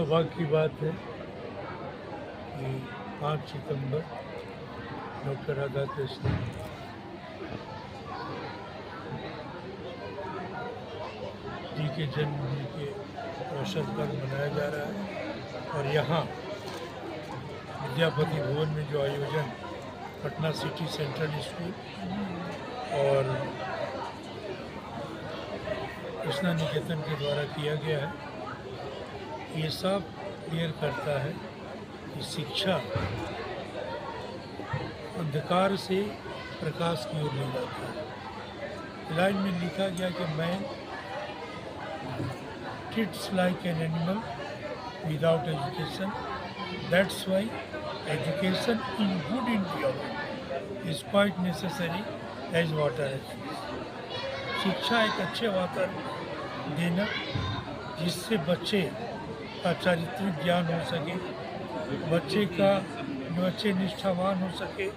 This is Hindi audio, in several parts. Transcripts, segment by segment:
सौभाग्य की बात है कि 5 सितंबर डॉक्टर राधाकृष्णन जी के जन्मदिन के अवसर पर मनाया जा रहा है। और यहाँ विद्यापति भवन में जो आयोजन पटना सिटी सेंट्रल स्कूल और कृष्णा निकेतन के द्वारा किया गया है, ये सब क्लियर करता है कि शिक्षा अंधकार से प्रकाश की ओर ले जाता है। लाइन में लिखा गया कि man treats like an animal without education, that's why education in good environment is quite necessary as water as. शिक्षा एक अच्छे वातावरण देना जिससे बच्चे का चारित्रिक ज्ञान हो सके, बच्चे निष्ठावान हो सके,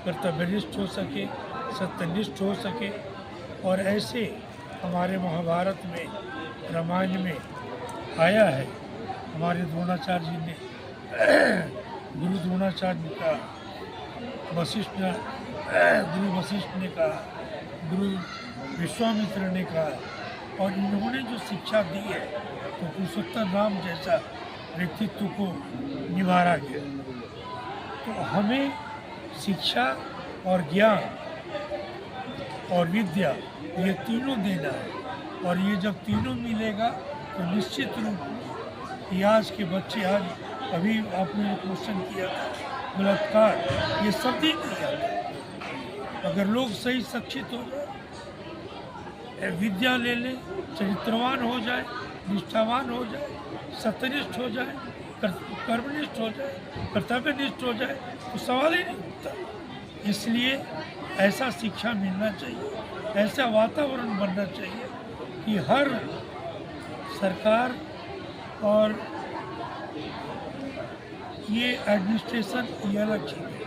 कर्तव्यनिष्ठ हो सके, सत्यनिष्ठ हो सके। और ऐसे हमारे महाभारत में, रामायण में आया है। हमारे द्रोणाचार्य जी ने गुरु द्रोणाचार्य का गुरु वशिष्ठ ने कहा, गुरु विश्वामित्र ने कहा, और इन्होंने जो शिक्षा दी है तो पुरुषोत्तम राम जैसा व्यक्तित्व को निभाया गया। तो हमें शिक्षा और ज्ञान और विद्या ये तीनों देना है। और ये जब तीनों मिलेगा तो निश्चित रूप से आज के बच्चे, आज अभी आपने क्वेश्चन किया था बलात्कार, ये सब नहीं आता। अगर लोग सही शिक्षित हो जाए, विद्या ले लें, चरित्रवान हो जाए, निष्ठावान हो जाए, सत्यनिष्ठ हो जाए, कर्मनिष्ठ हो जाए, कर्तव्यनिष्ठ हो जाए, तो सवाल ही नहीं उठता। इसलिए ऐसा शिक्षा मिलना चाहिए, ऐसा वातावरण बनना चाहिए कि हर सरकार और ये एडमिनिस्ट्रेशन ये अलग चीज़ है,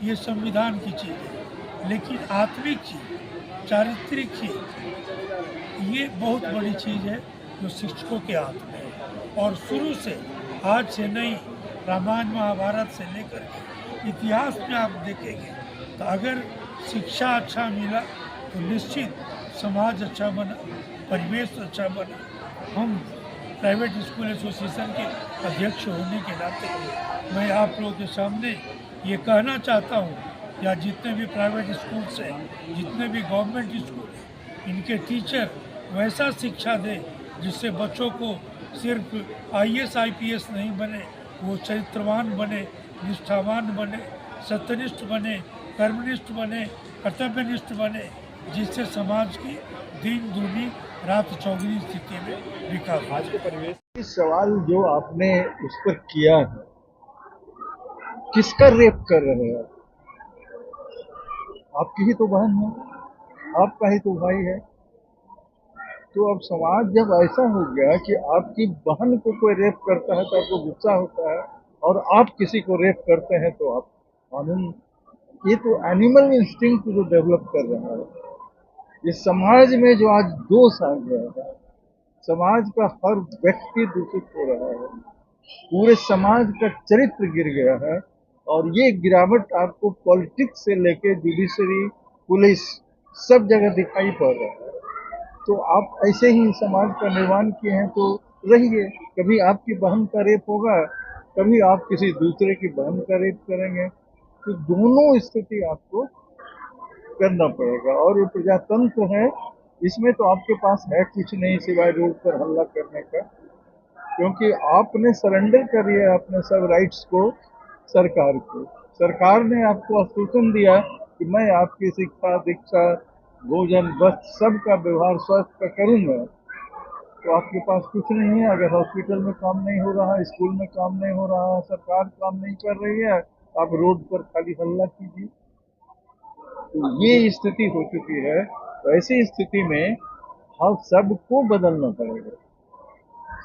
ये संविधान की चीज़ है, लेकिन आत्मिक चीज़, चारित्रिक चीज़, ये बहुत बड़ी चीज़ है जो शिक्षकों के हाथ में है। और शुरू से, आज से नहीं, रामायण महाभारत से लेकर के इतिहास में आप देखेंगे तो अगर शिक्षा अच्छा मिला तो निश्चित समाज अच्छा बना, परिवेश अच्छा बना। हम प्राइवेट स्कूल एसोसिएशन के अध्यक्ष होने के नाते मैं आप लोगों के सामने ये कहना चाहता हूँ, या जितने भी प्राइवेट स्कूल्स हैं, जितने भी गवर्नमेंट स्कूल हैं, इनके टीचर वैसा शिक्षा दें जिससे बच्चों को सिर्फ IAS IPS नहीं बने, वो चरित्रवान बने, निष्ठावान बने, सत्यनिष्ठ बने, कर्मनिष्ठ बने, कर्तव्यनिष्ठ बने, जिससे समाज की दिन दूनी रात चौगुनी स्थिति में विकास हो। आज के परिवेश इस सवाल जो आपने उस पर किया है, किसका रेप कर रहे हैं? आपकी ही तो बहन है, आपका ही तो भाई है। तो अब समाज जब ऐसा हो गया कि आपकी बहन को कोई रेप करता है तो आपको गुस्सा होता है, और आप किसी को रेप करते हैं तो आप कानून, ये तो एनिमल इंस्टिंक्ट जो डेवलप कर रहा है इस समाज में, जो आज दोष आ गया है, समाज का हर व्यक्ति दूषित हो रहा है, पूरे समाज का चरित्र गिर गया है। और ये गिरावट आपको पॉलिटिक्स से लेके जुडिशरी, पुलिस, सब जगह दिखाई पड़ रहा है। तो आप ऐसे ही समाज का निर्माण किए हैं तो रहिए। कभी आपकी बहन का रेप होगा, कभी आप किसी दूसरे की बहन का रेप करेंगे, तो दोनों स्थिति आपको करना पड़ेगा। और ये प्रजातंत्र है, इसमें तो आपके पास है कुछ नहीं सिवाय रोड पर हल्ला करने का, क्योंकि आपने सरेंडर कर दिया अपने सब राइट्स को सरकार को। सरकार ने आपको आश्वासन दिया कि मैं आपकी शिक्षा, दीक्षा, भोजन, वस्त्र, सबका व्यवहार स्वास्थ्य का करूंगा। तो आपके पास कुछ नहीं है। अगर हॉस्पिटल में काम नहीं हो रहा, स्कूल में काम नहीं हो रहा, सरकार काम नहीं कर रही है, आप रोड पर खाली हल्ला कीजिए। तो ये स्थिति हो चुकी है। तो ऐसी स्थिति में हम सबको बदलना पड़ेगा,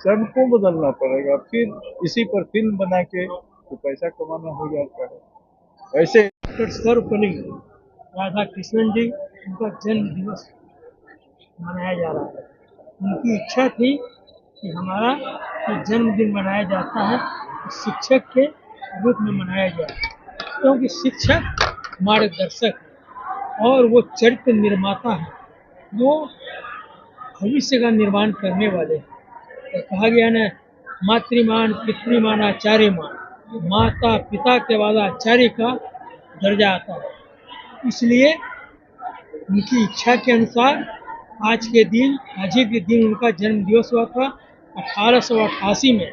सबको बदलना पड़ेगा। फिर इसी पर फिल्म बना के तो पैसा कमाना हो जाता है। ऐसे सर्वपल्ली राधा कृष्णन जी, उनका जन्म दिवस मनाया जा रहा है। उनकी इच्छा थी कि हमारा जो जन्मदिन मनाया जाता है शिक्षक के रूप में मनाया गया, क्योंकि शिक्षक मार्गदर्शक है और वो चरित्र निर्माता है, वो भविष्य का निर्माण करने वाले हैं। तो कहा गया ना, मातृमान पितृमान आचार्यमान, माता पिता के बाद आचार्य का दर्जा आता है। इसलिए उनकी इच्छा के अनुसार आज ही के दिन उनका जन्म दिवस हुआ था 1888 में।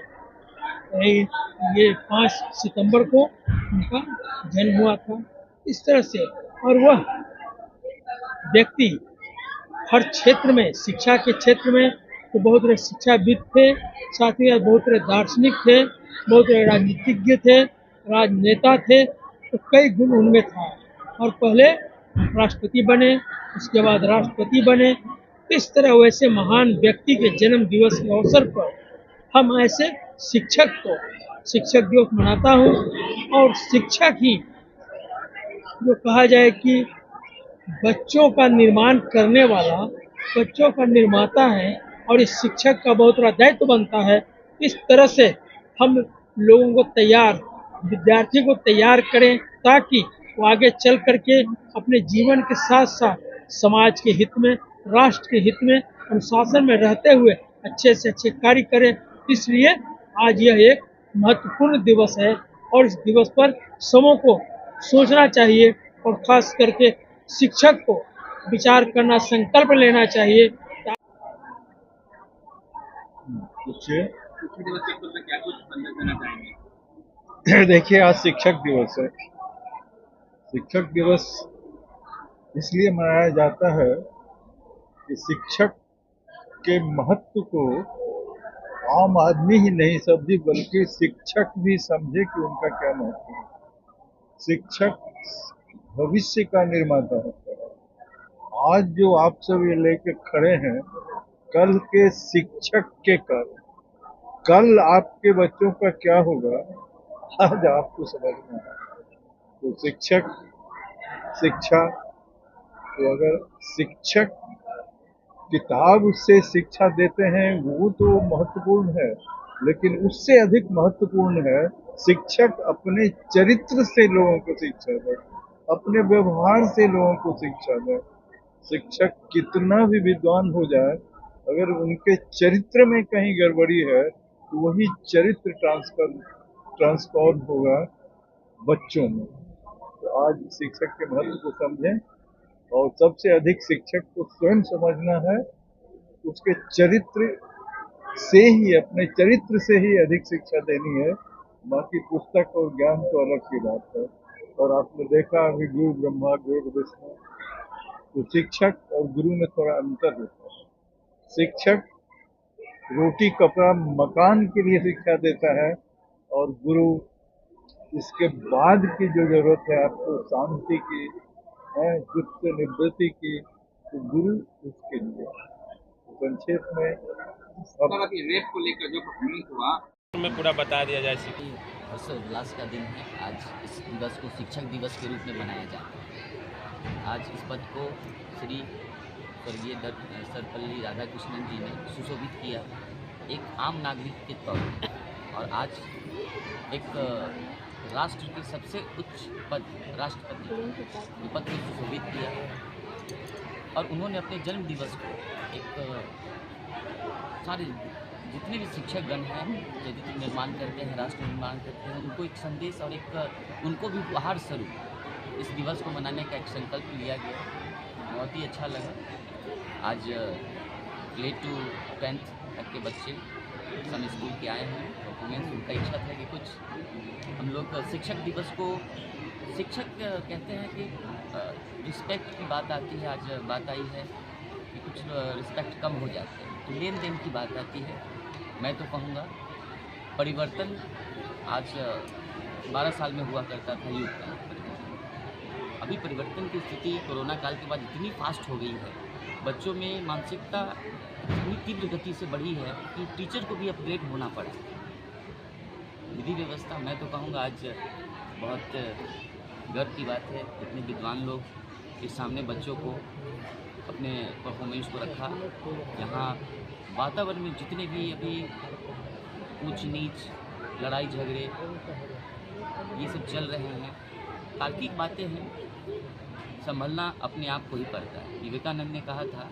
ये 5 सितंबर को उनका जन्म हुआ था। इस तरह से, और वह व्यक्ति हर क्षेत्र में, शिक्षा के क्षेत्र में तो बहुत बड़े शिक्षाविद थे, साथ ही बहुत बड़े दार्शनिक थे, बहुत बड़े राजनीतिज्ञ थे, राजनेता थे, तो कई गुण उनमें था। और पहले राष्ट्रपति बने, उसके बाद राष्ट्रपति बने। इस तरह वैसे महान व्यक्ति के जन्म दिवस के अवसर पर हम ऐसे शिक्षक दिवस मनाता हूँ। और शिक्षक ही जो कहा जाए कि बच्चों का निर्माण करने वाला, बच्चों का निर्माता है, और इस शिक्षक का बहुत बड़ा दायित्व बनता है। इस तरह से हम लोगों को विद्यार्थी को तैयार करें, ताकि वो आगे चल करके अपने जीवन के साथ साथ समाज के हित में, राष्ट्र के हित में, अनुशासन में रहते हुए अच्छे से अच्छे कार्य करें। इसलिए आज यह एक महत्वपूर्ण दिवस है और इस दिवस पर सबों को सोचना चाहिए और खास करके शिक्षक को विचार करना, संकल्प लेना चाहिए। देखिए, आज शिक्षक दिवस है। शिक्षक दिवस इसलिए मनाया जाता है कि शिक्षक के महत्व को आम आदमी ही नहीं समझे, बल्कि शिक्षक भी समझे कि उनका क्या महत्व है। शिक्षक भविष्य का निर्माता होता है। आज जो आप सब ये लेके खड़े हैं, कल के शिक्षक के कल आपके बच्चों का क्या होगा, आज आपको समझना है। तो शिक्षा, तो अगर शिक्षक किताब से शिक्षा देते हैं वो तो महत्वपूर्ण है, लेकिन उससे अधिक महत्वपूर्ण है शिक्षक अपने चरित्र से लोगों को शिक्षा दे, अपने व्यवहार से लोगों को शिक्षा दे। शिक्षक कितना भी विद्वान हो जाए, अगर उनके चरित्र में कहीं गड़बड़ी है तो वही चरित्र ट्रांसफॉर्म होगा बच्चों में। तो आज शिक्षक के महत्व को समझें, और सबसे अधिक शिक्षक को स्वयं समझना है। उसके चरित्र से ही, अपने चरित्र से ही अधिक शिक्षा देनी है। बाकी पुस्तक और ज्ञान तो अलग की बात है। और आपने देखा अभी गुरु ब्रह्मा गुरु विष्णु, तो शिक्षक और गुरु में थोड़ा अंतर होता है। शिक्षक रोटी कपड़ा मकान के लिए शिक्षा देता है, और गुरु इसके बाद की जो जरूरत है आपको, शांति की, दुख से निवृत्ति की, तो गुरु उसके लिए। संक्षेप में रेप को लेकर जो परफॉर्मेंस हुआ में पूरा बता दिया जाए। हर्षोल्लास का दिन है। आज इस दिवस को शिक्षक दिवस के रूप में मनाया जाता है। आज इस पद को श्री स्वर्गीय सर्वपल्ली राधाकृष्णन जी ने सुशोभित किया एक आम नागरिक के तौर पर। और आज एक राष्ट्र के सबसे उच्च पद, राष्ट्रपति पद को सुशोभित किया। और उन्होंने अपने जन्म दिवस को एक सारे जितने भी शिक्षकगण हैं, जो निर्माण करते हैं, राष्ट्र निर्माण करते हैं, उनको एक संदेश और एक उनको भी उपहार स्वरूप इस दिवस को मनाने का एक संकल्प लिया गया। बहुत ही अच्छा लगा। आज प्ले टू 10th तक के बच्चे सम स्कूल के आए हैं। परफॉर्मेंस उनका इच्छा था कि कुछ हम लोग शिक्षक दिवस को, शिक्षक कहते हैं कि रिस्पेक्ट की बात आती है। आज बात आई है कि कुछ रिस्पेक्ट कम हो जाते हैं, तो लेन देन की बात आती है। मैं तो कहूँगा परिवर्तन आज 12 साल में हुआ करता था युग का परिवर्तन। अभी परिवर्तन की स्थिति कोरोना काल के बाद इतनी फास्ट हो गई है, बच्चों में मानसिकता इतनी तीव्र गति से बढ़ी है कि टीचर को भी अपग्रेड होना पड़ा। विधि व्यवस्था, मैं तो कहूँगा आज बहुत गर्व की बात है, इतने विद्वान लोग के सामने बच्चों को अपने परफॉर्मेंस को रखा। यहाँ वातावरण में जितने भी अभी ऊंच नीच, लड़ाई झगड़े ये सब चल रहे हैं। तार्किक बातें हैं, संभलना अपने आप को ही पड़ता है। विवेकानंद ने कहा था,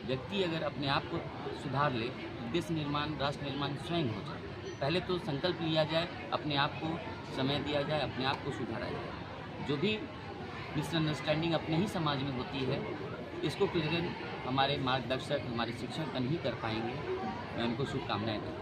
व्यक्ति अगर अपने आप को सुधार ले तो देश निर्माण, राष्ट्र निर्माण स्वयं हो जाए। पहले तो संकल्प लिया जाए, अपने आप को समय दिया जाए, अपने आप को सुधारा जाए। जो भी मिसअंडरस्टैंडिंग अपने ही समाज में होती है, इसको क्लियर हमारे मार्गदर्शक, हमारे शिक्षक नहीं कर पाएंगे। मैं उनको शुभकामनाएं देता हूं।